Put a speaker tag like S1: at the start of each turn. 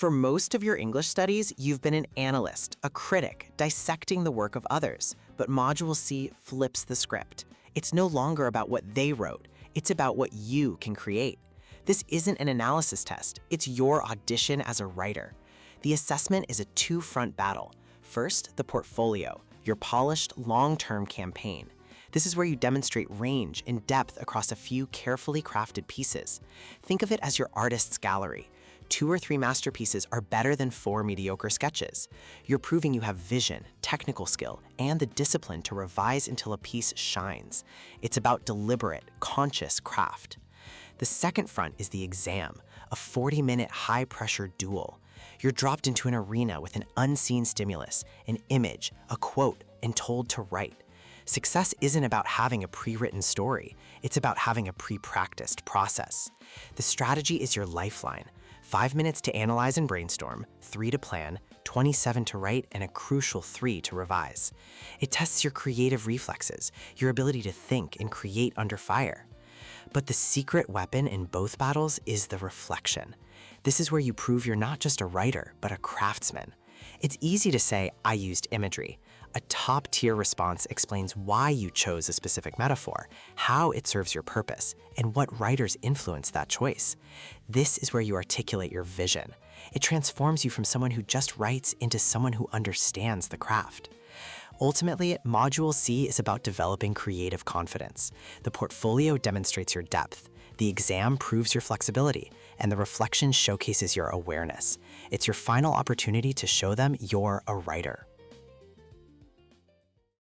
S1: For most of your English studies, you've been an analyst, a critic, dissecting the work of others. But Module C flips the script. It's no longer about what they wrote. It's about what you can create. This isn't an analysis test. It's your audition as a writer. The assessment is a two-front battle. First, the portfolio, your polished, long-term campaign. This is where you demonstrate range and depth across a few carefully crafted pieces. Think of it as your artist's gallery. 2 or 3 masterpieces are better than 4 mediocre sketches. You're proving you have vision, technical skill, and the discipline to revise until a piece shines. It's about deliberate, conscious craft. The second front is the exam, a 40-minute high-pressure duel. You're dropped into an arena with an unseen stimulus, an image, a quote, and told to write. Success isn't about having a pre-written story. It's about having a pre-practiced process. The strategy is your lifeline. 5 minutes to analyze and brainstorm, 3 to plan, 27 to write, and a crucial 3 to revise. It tests your creative reflexes, your ability to think and create under fire. But the secret weapon in both battles is the reflection. This is where you prove you're not just a writer, but a craftsman. It's easy to say, I used imagery. A top-tier response explains why you chose a specific metaphor, how it serves your purpose, and what writers influence that choice. This is where you articulate your vision. It transforms you from someone who just writes into someone who understands the craft. Ultimately, Module C is about developing creative confidence. The portfolio demonstrates your depth. The exam proves your flexibility, and the reflection showcases your awareness. It's your final opportunity to show them you're a writer.